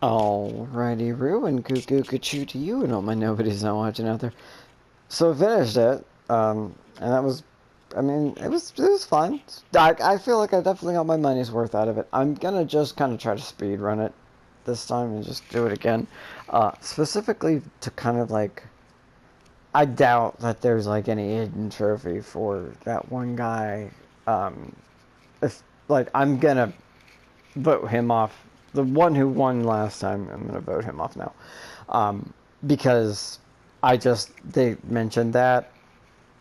Alrighty, Roo, and cuckoo choo to you and all my nobody's not watching out there. So I finished it, and that was, I mean, it was fun. I feel like I definitely got my money's worth out of it. I'm gonna just kind of try to speed run it this time and just do it again, specifically to kind of like, I doubt that there's like any hidden trophy for that one guy. Um, if like I'm gonna vote him off. The one who won last time, I'm gonna vote him off now, because they mentioned that,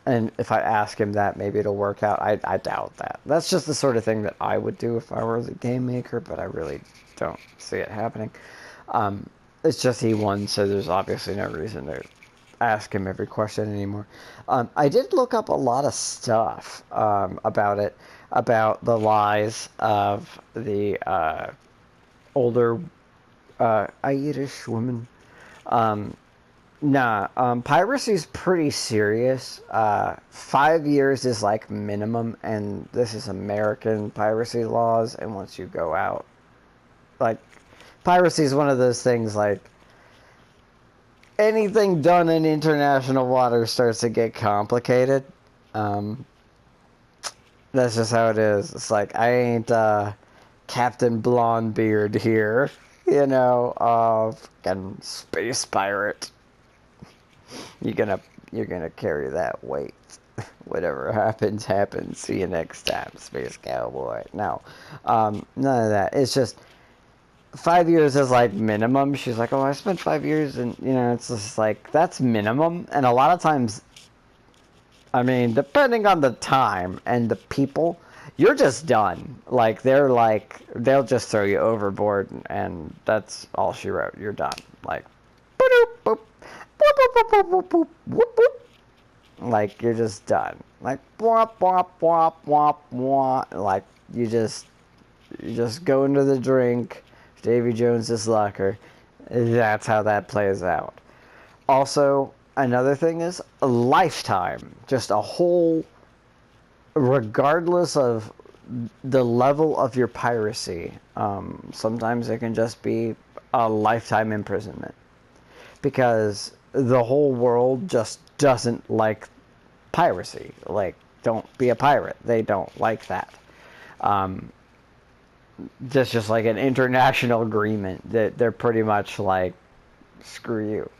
and if I ask him that, maybe it'll work out. I doubt that. That's just the sort of thing that I would do if I were the game maker, but I really don't see it happening. It's just he won, so there's obviously no reason to ask him every question anymore. I did look up a lot of stuff about it, about the lies of the older Irish woman. Piracy's pretty serious. 5 years is like minimum, and this is American piracy laws. And once you go out, like, piracy is one of those things like anything done in international water starts to get complicated. Um, that's just how it is. It's like I ain't Captain Blondebeard here, fucking space pirate. You're gonna carry that weight. Whatever happens, happens. See you next time, space cowboy. No, none of that. It's just 5 years is like minimum. She's like, oh, I spent 5 years, and it's just like that's minimum. And a lot of times, I mean, depending on the time and the people, you're just done. Like they'll just throw you overboard, and that's all she wrote. You're done. Like, boop, boop, boop, boop, boop, boop, boop, boop. Like you're just done. Like wop wop wop wop wop. Like you just go into the drink, Davy Jones's locker. That's how that plays out. Also, another thing is a lifetime. Just a whole, regardless of the level of your piracy. Sometimes it can just be a lifetime imprisonment because the whole world just doesn't like piracy. Like, don't be a pirate. They don't like that. Just like an international agreement that they're pretty much like, screw you.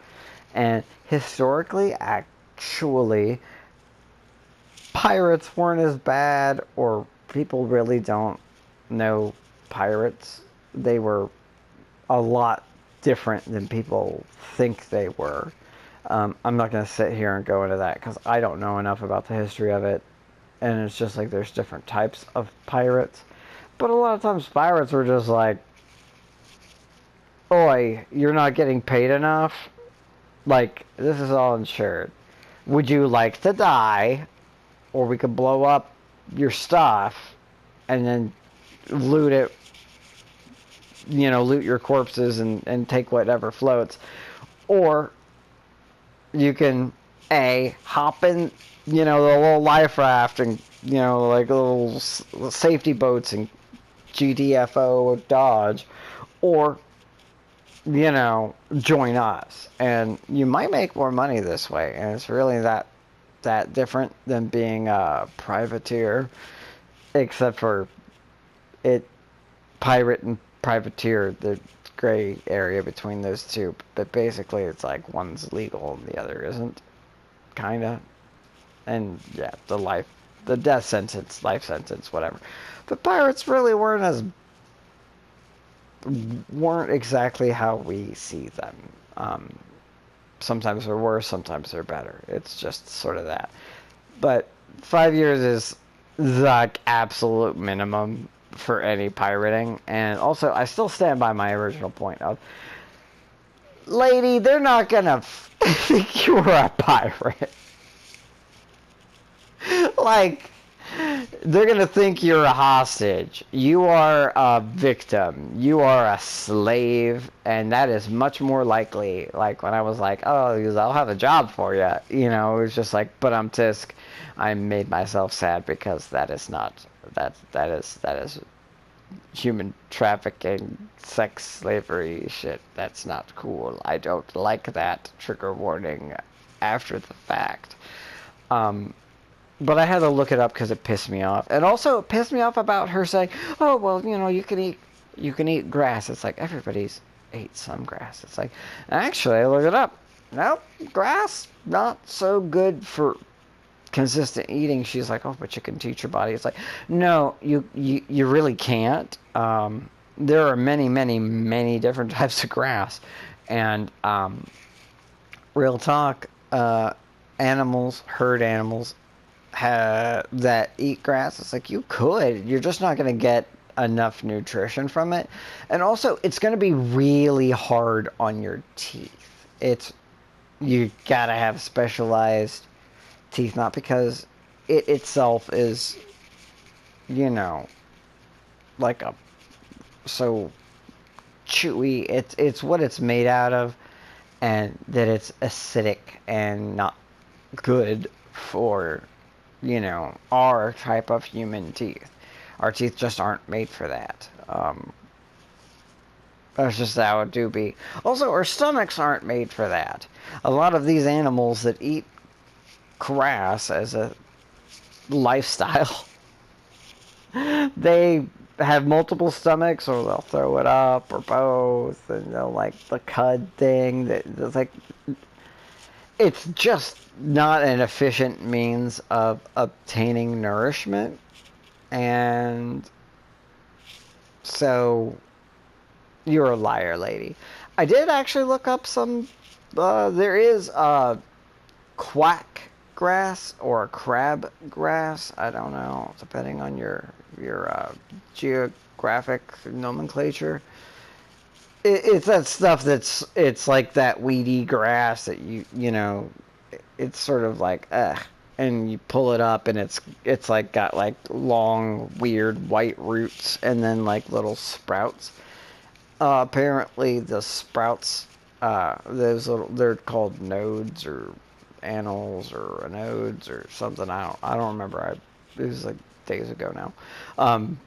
And historically, actually, pirates weren't as bad, or people really don't know pirates. They were a lot different than people think they were. I'm not going to sit here and go into that because I don't know enough about the history of it. And it's just like there's different types of pirates. But a lot of times pirates were just like, oi, you're not getting paid enough? Like, this is all insured. Would you like to die? Or we could blow up your stuff and then loot it, loot your corpses and take whatever floats. Or you can, hop in, the little life raft and, like little safety boats and GTFO Dodge. Or, join us. And you might make more money this way. And it's really that different than being a privateer, except for pirate and privateer, the gray area between those two. But basically, it's like one's legal and the other isn't, kinda. And yeah, the death sentence, life sentence, whatever. But pirates really weren't exactly how we see them. Sometimes they're worse, sometimes they're better. It's just sort of that. But 5 years is the absolute minimum for any pirating. And also, I still stand by my original point of, lady, they're not gonna think you're a pirate. Like, they're gonna think you're a hostage. You are a victim. You are a slave, and that is much more likely. Like when I was like, "Oh, I'll have a job for you," it was just like, but I'm I made myself sad because that is not that is human trafficking, sex slavery shit. That's not cool. I don't like that. Trigger warning after the fact. But I had to look it up because it pissed me off. And also it pissed me off about her saying, oh, well, you can eat grass. It's like, everybody's ate some grass. It's like, actually, I looked it up. Nope, grass, not so good for consistent eating. She's like, oh, but you can teach your body. It's like, no, you really can't. There are many, many, many different types of grass. And real talk, animals, herd animals, that eat grass, it's like, you could. You're just not going to get enough nutrition from it. And also, it's going to be really hard on your teeth. You got to have specialized teeth, not because it itself is, like so chewy. It's what it's made out of, and that it's acidic and not good for, our type of human teeth. Our teeth just aren't made for that. That's just how it do be. Also, our stomachs aren't made for that. A lot of these animals that eat grass as a lifestyle, they have multiple stomachs, or they'll throw it up, or both, and they'll like the cud thing. That's like, it's just not an efficient means of obtaining nourishment. And so you're a liar, lady. I did actually look up some, there is quack grass or crab grass. I don't know, depending on your geographic nomenclature. It's that stuff it's like that weedy grass that it's sort of like, and you pull it up, and it's like got like long, weird white roots, and then like little sprouts. Apparently the sprouts, they're called nodes or annals or anodes or something. I don't remember. It was like days ago now.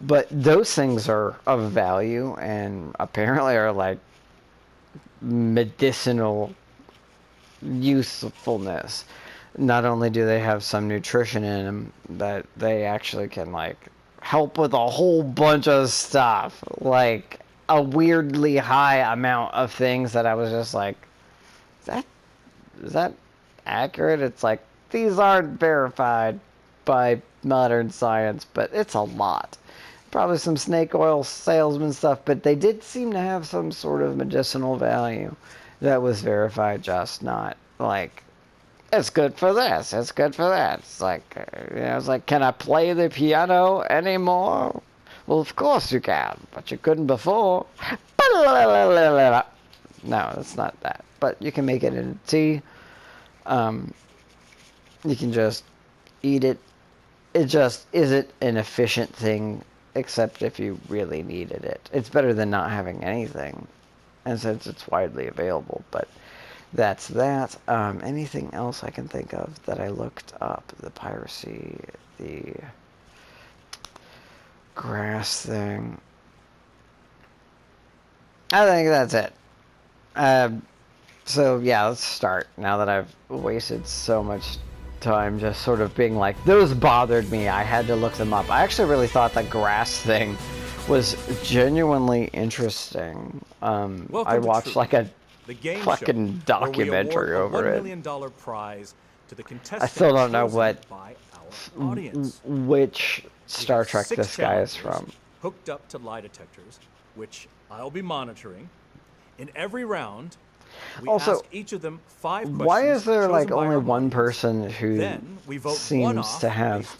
But those things are of value, and apparently are like medicinal usefulness. Not only do they have some nutrition in them, but they actually can like help with a whole bunch of stuff, like a weirdly high amount of things that I was just like, is that accurate? It's like, these aren't verified by modern science, but it's a lot. Probably some snake oil salesman stuff, but they did seem to have some sort of medicinal value that was verified, just not like, it's good for this, it's good for that. It's like, it's like, can I play the piano anymore? Well, of course you can, but you couldn't before. No, it's not that. But you can make it into tea. You can just eat it. It just isn't an efficient thing, except if you really needed it. It's better than not having anything, and since it's widely available. But that's that. Anything else I can think of that I looked up? The piracy, the grass thing. I think that's it. So yeah, let's start. Now that I've wasted so much time just sort of being like, those bothered me, I had to look them up. I actually really thought the grass thing was genuinely interesting. I watched like a fucking documentary over it. $1 million prize to the I still don't know which Star Trek this guy is from. Hooked up to lie detectors, which I'll be monitoring. In every round, we ask each of them 5 questions. Why is there like only one person who seems to have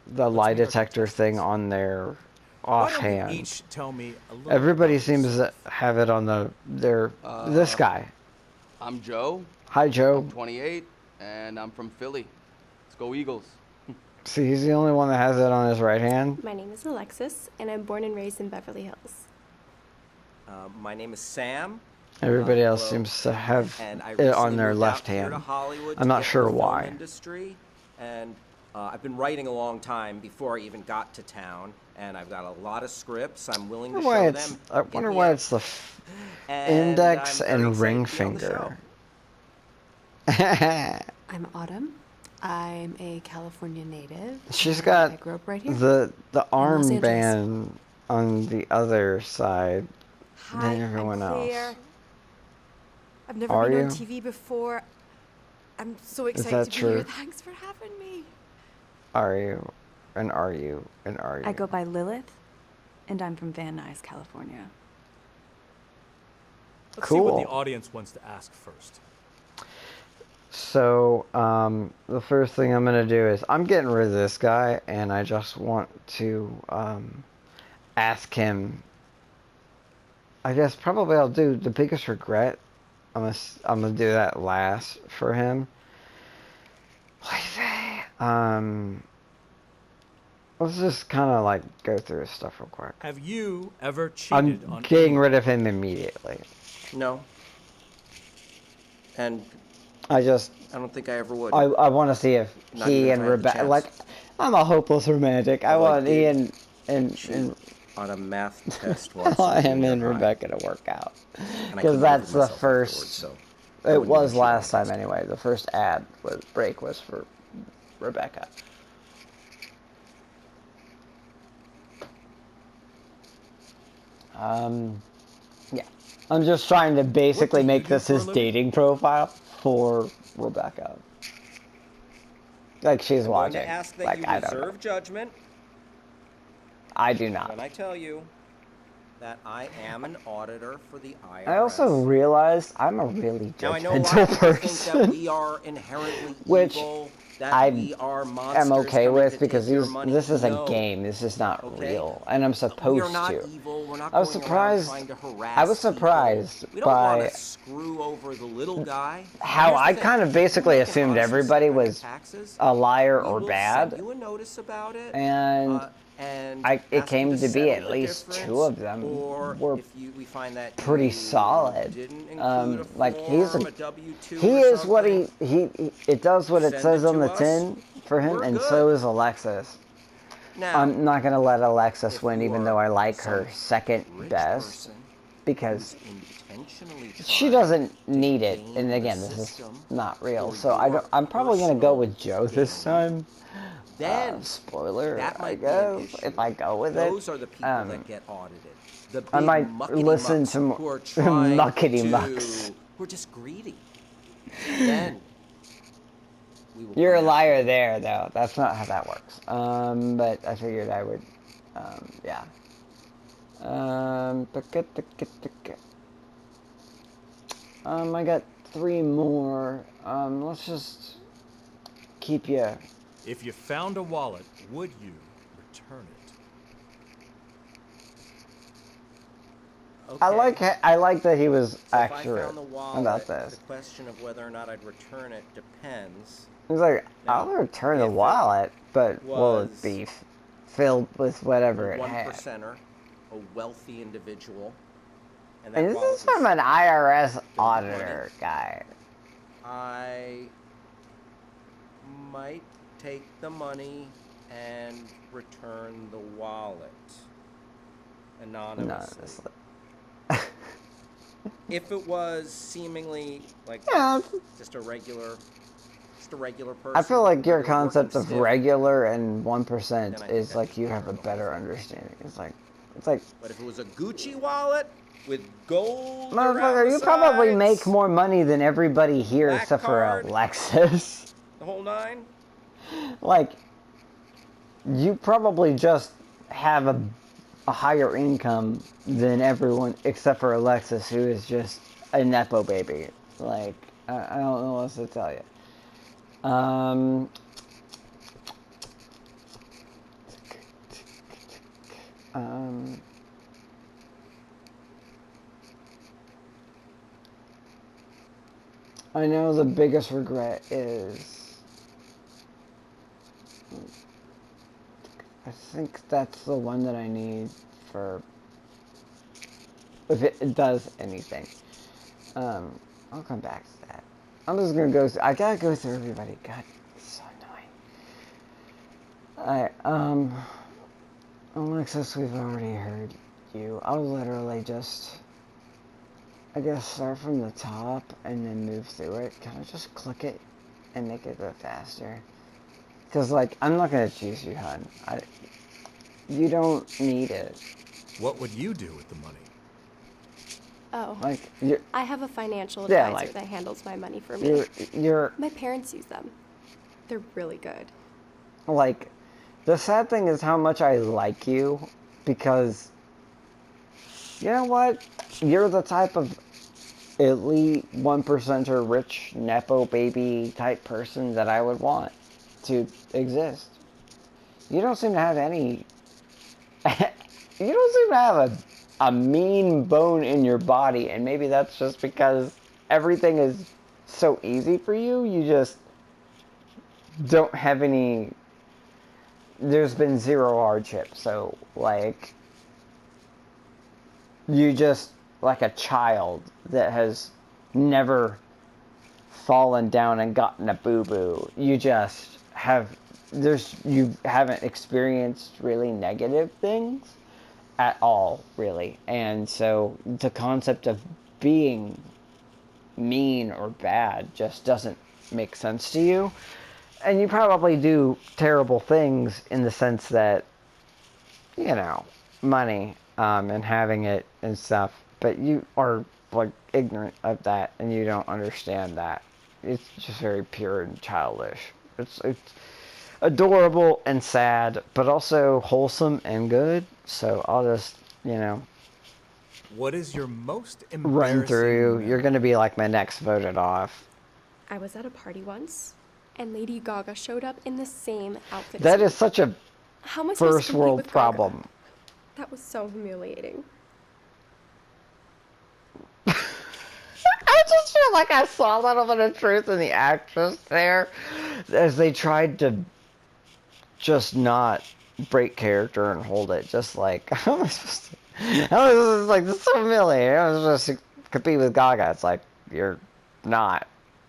the lie detector thing on their offhand? Each tell me a little. Everybody seems to have it on their this guy. I'm Joe. Hi, Joe. I'm 28, and I'm from Philly. Let's go Eagles. See, he's the only one that has it on his right hand. My name is Alexis, and I'm born and raised in Beverly Hills. My name is Sam. Everybody else seems to have it on their left hand. I'm not sure why. Industry, and I've been writing a long time before I even got to town. and I've got a lot of scripts. I'm willing to I show them. wonder why it's the index and ring finger. I'm Autumn. I'm a California native. She's got I grew up right here. the Los armband on the other side Hi, than everyone I'm Claire. else. I've never Are been you? on TV before. I'm so Is excited that to be here. true? Thanks for having me. Are you? And are you? And are you? I go by Lilith, and I'm from Van Nuys, California. Let's see what Cool. the audience wants to ask first. So, the first thing I'm gonna do is I'm getting rid of this guy, and I just want to ask him. I guess probably I'll do the biggest regret. I'm gonna do that last for him. What do you say? Let's just kind of like go through his stuff real quick. Have you ever I'm cheated on getting anyone? rid of him immediately. No. And I just I don't think I ever would. I want to see if Not he even and if I had the Rebecca, chance. like, I'm a hopeless romantic. I Although I want he did and cheat on a math test I once. want in him and junior high, Rebecca to work out. and I Because couldn't that's live with the myself afterwards, first, so I it wouldn't even was cheat on last the time test. anyway. The first break was for Rebecca. Yeah. I'm just trying to basically do you make do this for a his living? dating profile for Rebecca. Like she's I'm going watching. to ask that Like you I don't know. reserve judgment I do not. when I tell you that I am an auditor for the IRS. I also realized I'm a really Now, I know a lot judgmental of people think that person, we are inherently which evil, that I we are monsters am okay coming with to because take your money. this is a No. game. This is not Okay? real, and I'm We supposed are not to. evil. We're not I was going surprised- around trying to harass I was surprised people. We don't want by to screw over the little guy. how Here's the I thing. kind of If you basically make an assumed honest everybody statement of was taxes, a liar we or will bad, send you a notice about it, and and it ask came you to be settle at the least difference, two of them or were if we find that pretty you solid. didn't include a Like he's form, a W-2 he or is what something, he it does what it send says it on to the us. tin for him, We're and good. so is Alexis. Now, I'm not gonna let Alexis if win, you even are though I like some her second rich best, person because who's intentionally she trying doesn't to need it. game And the again, this is system not real, for so I your don't. I'm probably gonna go personal with Joe this gain, time. then Spoiler, that I might be an guess, issue. if I go with Those it. are the people that get audited. The big I might listen muckety-mucks to who are trying muckety-mucks. who are just greedy. Then we will You're a come after liar you. there, though. That's not how that works. But I figured I would, yeah. I got 3 more. Let's just keep you. If you found a wallet, would you return it? Okay. I like that he was So if I accurate found the wallet, about this. the question of whether or not I'd return it depends. He's like, Now, I'll return the if it wallet, but will it was be filled with whatever A it one had? percenter, a wealthy individual, and that And this wallet is from was an IRS money. auditor guy. I might take the money and return the wallet anonymously. Honestly. If it was seemingly like Yeah, just a regular person. I feel like your regular working concept of stiff, regular and 1% Then I think is I'd like you have a return the better whole thing. understanding. It's like, But if it was a Gucci wallet with gold around motherfucker, the you probably sides, make more money than everybody here black except card. for Alexis. the whole nine. Like, you probably just have a higher income than everyone except for Alexis, who is just a nepo baby. Like, I don't know what else to tell you. I know the biggest regret is, I think that's the one that I need for, if it does anything. I'll come back to that. I'm just gonna go, I gotta go through everybody. God, it's so annoying. Alright, Alexis, we've already heard you. I'll literally just, I guess, start from the top and then move through it. Can I just click it and make it go faster? Because, like, I'm not going to choose you, hon. You don't need it. What would you do with the money? Oh, Like, I have a financial Yeah, advisor like- that handles my money for me. you're, My parents use them. They're really good. like, the sad thing is how much I like you, because, you know what? You're the type of elite 1%er rich nepo baby type person that I would want to exist. You don't seem to have any, you don't seem to have a mean bone in your body, and maybe that's just because everything is so easy for you, you just don't have any, there's been zero hardship, so, like, you just, like a child that has never fallen down and gotten a boo-boo. You just have, you haven't experienced really negative things at all, really. And so the concept of being mean or bad just doesn't make sense to you. And you probably do terrible things in the sense that, you know, money, and having it and stuff, but you are, like, ignorant of that, and you don't understand that. It's just very pure and childish. It's adorable and sad, but also wholesome and good, so I'll just, you know, What is your most run embarrassing through. You're memory? gonna be, like, my next voted off. I was at a party once, and Lady Gaga showed up in the same outfit. That as me. is such a How am I supposed to first compete world with Gaga? problem. That was so humiliating. I just feel like I saw a little bit of truth in the actress there, as they tried to just not break character and hold it. Just like, how am I supposed to? How is this, like, this is so humiliating. I was supposed to compete with Gaga. It's like, you're not.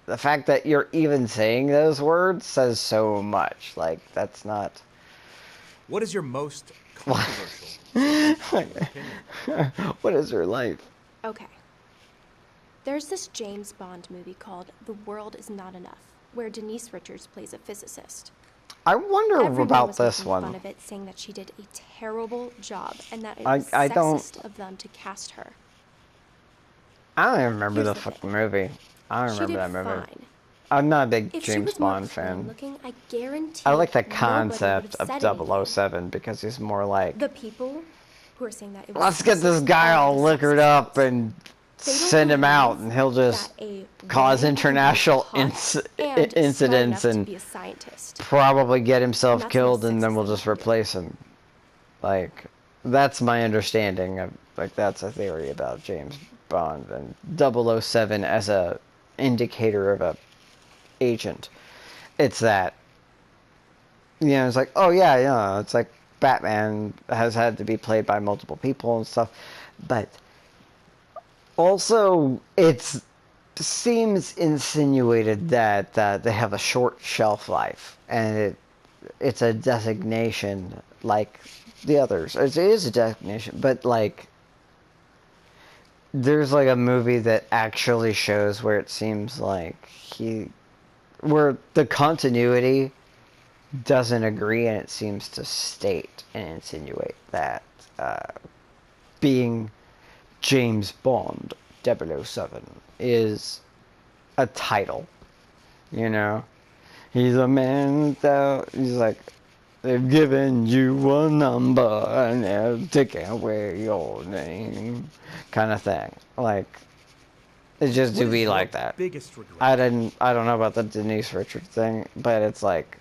The fact that you're even saying those words says so much. Like, that's not. What is your most controversial opinion? What is her life? Okay. There's this James Bond movie called The World Is Not Enough, where Denise Richards plays a physicist. I wonder Everyone about was this making fun one. of it, saying that she did a terrible job and that it I- was I don't- sexist of them to cast her. I don't even remember Here's the the fucking thing. movie. I don't She remember did that movie. fine. I'm not a big If she James was more Bond clean fan. looking, I guarantee I like the nobody concept would have of said anything. 007 because he's more like, The people who are saying that it was let's get this sexist guy are all the liquored sexist up ones. and They don't send him out, believe and he'll just that a cause woman can be international hot and smart incidents enough to and be a scientist. probably get himself And that's killed, what and then we'll sexism just do. replace him. Like, that's my understanding of, like, that's a theory about James Bond and 007 as a indicator of a agent. It's that, you know, it's like, oh yeah, yeah, it's like Batman has had to be played by multiple people and stuff, but also it seems insinuated that they have a short shelf life, and it's a designation like the others. It is a designation, but like there's like a movie that actually shows where it seems like where the continuity doesn't agree, and it seems to state and insinuate that being James Bond 007 is a title. You know? He's a man that he's like, they've given you a number and they're taking away your name, kind of thing. Like, it just What do is be your like that. biggest regret? I don't know about the Denise Richards thing, but it's like,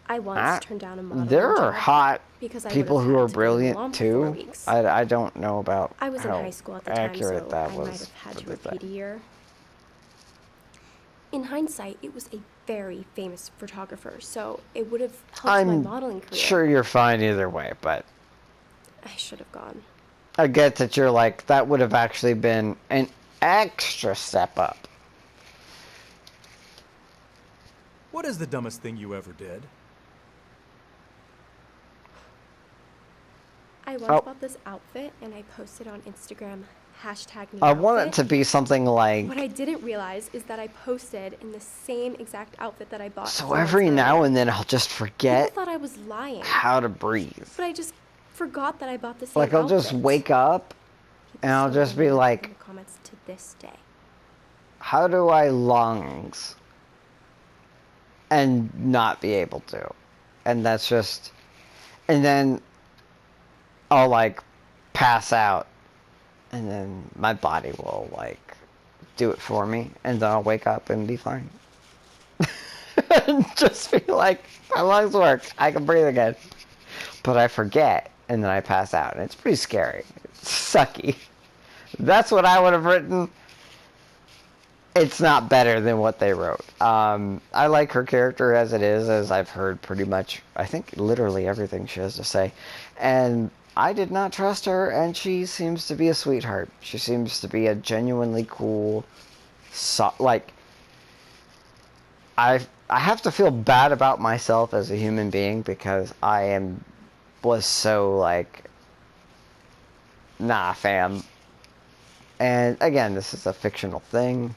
I once turned down a modeling there are job hot because I people would who have are had to be in the brilliant lawn for 4 too. weeks. I don't know about I was in how high school at the time, accurate so that I was. might have had to with that. repeat a year. In hindsight, it was a very famous photographer, so it would have helped my I'm modeling career. sure you're fine either way, but I should have gone. I get that you're like, that would have actually been an extra step up. What is the dumbest thing you ever did? I once bought this outfit and I posted on Instagram #new I want it outfit. to be something like... What I didn't realize is that I posted in the same exact outfit that I bought. So every now and then I'll just forget People thought I was lying. how to breathe. But I just forgot that I bought the same Like, I'll just outfit. wake up and I'll People just still be bring it up like, in the comments to this day. how do I lungs and not be able to? And that's just... And then I'll, like, pass out. And then my body will, like, do it for me. And then I'll wake up and be fine. And just be like, my lungs work. I can breathe again. But I forget. And then I pass out. And it's pretty scary. It's sucky. That's what I would have written. It's not better than what they wrote. I like her character as it is, as I've heard pretty much, I think, literally everything she has to say. And I did not trust her, and she seems to be a sweetheart. She seems to be a genuinely cool, like, I have to feel bad about myself as a human being because was so, like, nah, fam. And again, this is a fictional thing.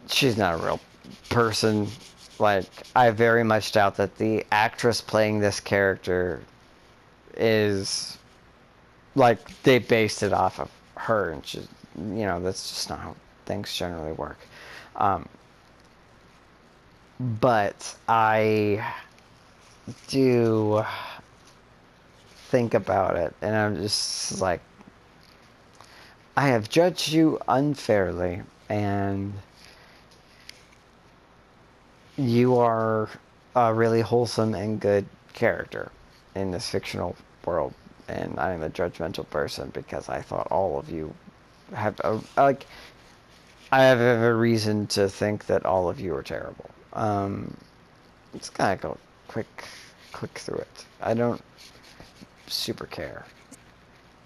She's not a real person. Like, I very much doubt that the actress playing this character is, like, they based it off of her, and she's, you know, that's just not how things generally work. But I do think about it, and I'm just like, I have judged you unfairly, and you are a really wholesome and good character in this fictional world, and I'm a judgmental person because I thought all of you have I have every reason to think that all of you are terrible. Let's kind of go click through it. I don't super care.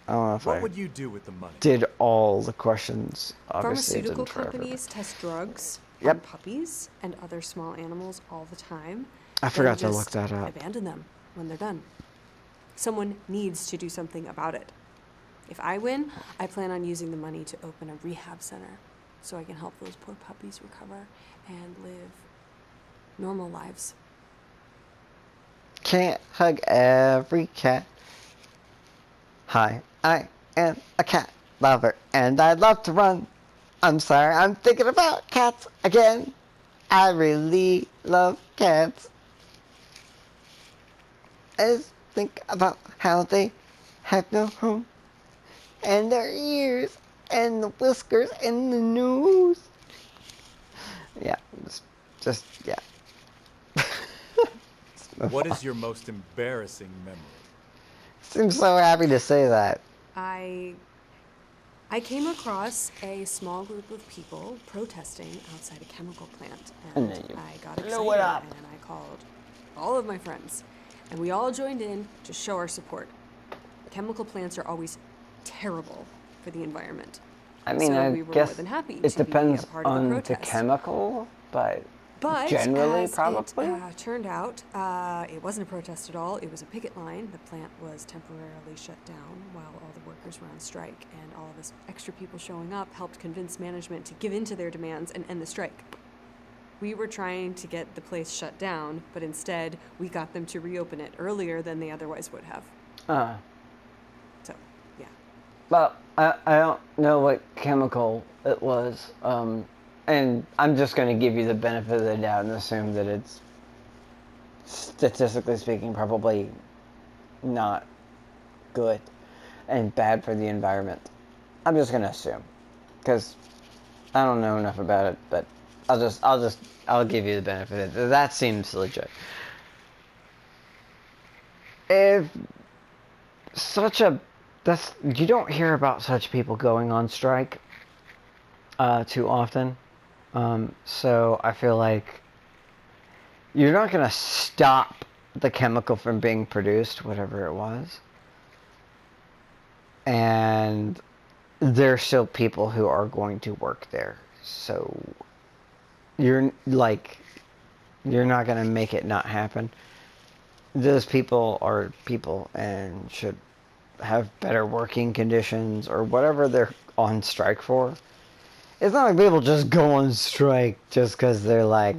I don't know if What would you do with the money? did all the questions. Obviously, Pharmaceutical didn't forever. companies test drugs Yep. on puppies and other small animals all the time. I then forgot to just look that up. Abandon them when they're done. Someone needs to do something about it. If I win, I plan on using the money to open a rehab center so I can help those poor puppies recover and live normal lives. Can't hug every cat. Hi, I am a cat lover, and I love to run. I'm sorry, I'm thinking about cats again. I really love cats. I just think about how they have no home, and their ears, and the whiskers, and the nose. Yeah, just yeah. What is your most embarrassing memory? I'm so happy to say that. I came across a small group of people protesting outside a chemical plant, and then you I got excited blew it up. and I called all of my friends, and we all joined in to show our support. Chemical plants are always terrible for the environment. I mean, so I we were guess more than happy it to depends be a part of the on the protest. chemical, but But generally, as probably. it turned out, it wasn't a protest at all. It was a picket line. The plant was temporarily shut down while all the workers were on strike, and all of this extra people showing up helped convince management to give in to their demands and end the strike. We were trying to get the place shut down, but instead we got them to reopen it earlier than they otherwise would have. So, yeah. Well, I don't know what chemical it was, and I'm just going to give you the benefit of the doubt and assume that it's, statistically speaking, probably not good and bad for the environment. I'm just going to assume, because I don't know enough about it, but I'll give you the benefit. That seems legit. If you don't hear about such people going on strike too often. So I feel like you're not going to stop the chemical from being produced, whatever it was. And there's still people who are going to work there. So you're not going to make it not happen. Those people are people and should have better working conditions or whatever they're on strike for. It's not like people just go on strike just because they're like,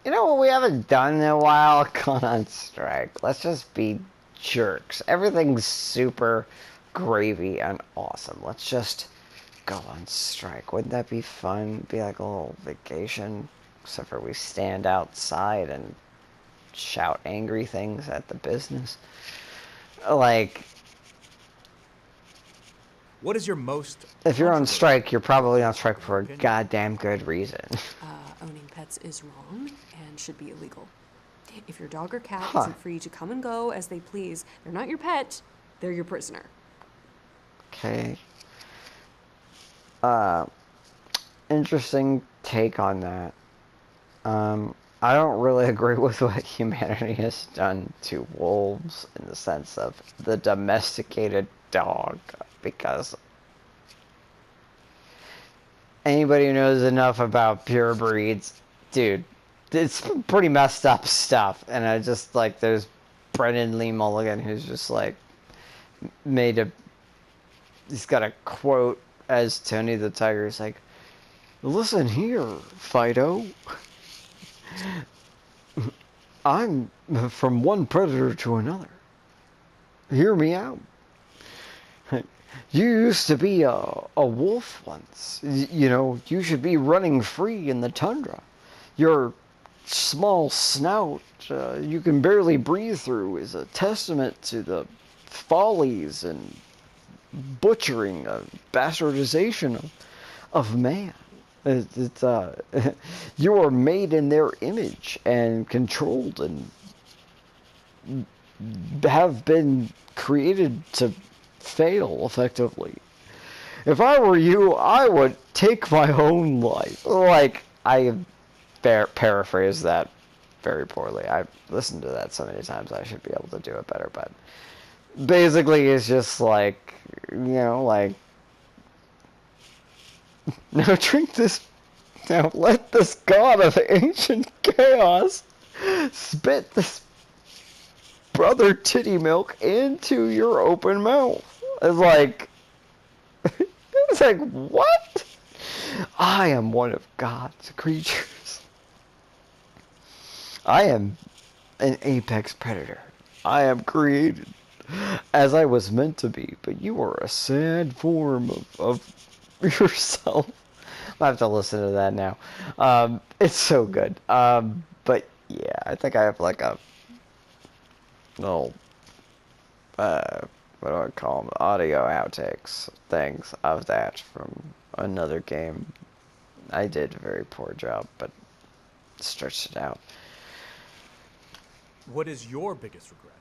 you know what we haven't done in a while? Gone on strike. Let's just be jerks. Everything's super gravy and awesome. Let's just go on strike. Wouldn't that be fun? Be like a little vacation. Except for we stand outside and shout angry things at the business. Like, What is your most... if you're on strike, you're probably on strike for a goddamn good reason. Owning pets is wrong and should be illegal. If your dog or cat Huh. isn't free to come and go as they please, they're not your pet, they're your prisoner. Okay. Interesting take on that. I don't really agree with what humanity has done to wolves in the sense of the domesticated dog, because anybody who knows enough about pure breeds, dude, it's pretty messed up stuff. And I just, like, there's Brendan Lee Mulligan who's just, like, he's got a quote as Tony the Tiger. He's like, listen here, Fido. I'm from one predator to another. Hear me out. You used to be a wolf once. You know, you should be running free in the tundra. Your small snout you can barely breathe through is a testament to the follies and butchering, bastardization of man. You are made in their image and controlled and have been created to fail effectively. If I were you, I would take my own life. Like, I paraphrase that very poorly. I've listened to that so many times I should be able to do it better, but basically it's just like, you know, like, now drink this, now let this god of ancient chaos spit this brother titty milk into your open mouth. It's like, what? I am one of God's creatures. I am an apex predator. I am created as I was meant to be, but you are a sad form of yourself. I'll have to listen to that now. It's so good. But yeah, I think I have like a little, what do I call them? Audio outtakes things of that from another game. I did a very poor job, but stretched it out. What is your biggest regret?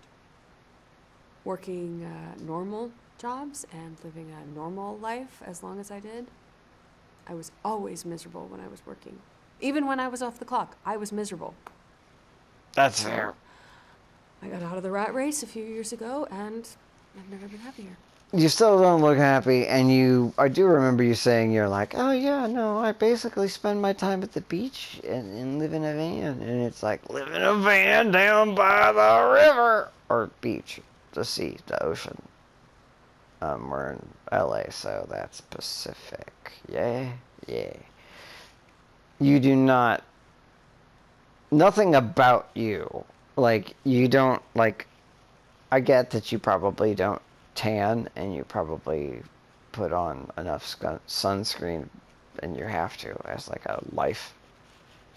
Working normal jobs and living a normal life as long as I did. I was always miserable when I was working. Even when I was off the clock, I was miserable. That's fair. I got out of the rat race a few years ago, and I've never been happier. You still don't look happy, and I do remember you saying you're like, oh yeah, no, I basically spend my time at the beach and live in a van. And it's like, live in a van down by the river. Or beach, the sea, the ocean. We're in LA, so that's Pacific. Yeah, yeah. You do not, nothing about you, like, you don't, like, I get that you probably don't tan and you probably put on enough sunscreen and you have to as like a life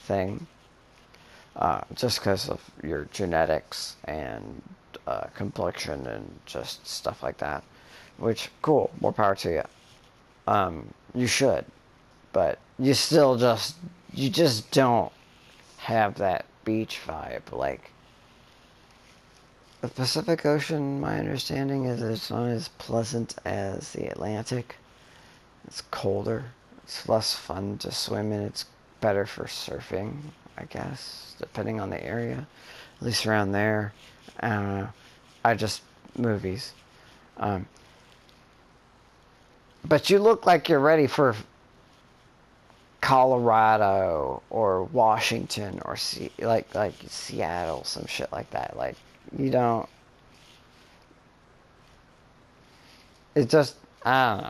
thing, just because of your genetics and complexion and just stuff like that, which, cool, more power to you. You should, but you still you just don't have that beach vibe. Like, the Pacific Ocean, my understanding is it's not as pleasant as the Atlantic. It's colder. It's less fun to swim in. It's better for surfing, I guess, depending on the area. At least around there. I don't know. Movies. But you look like you're ready for Colorado or Washington or like Seattle, some shit like that. Like, you don't. It just, I don't know.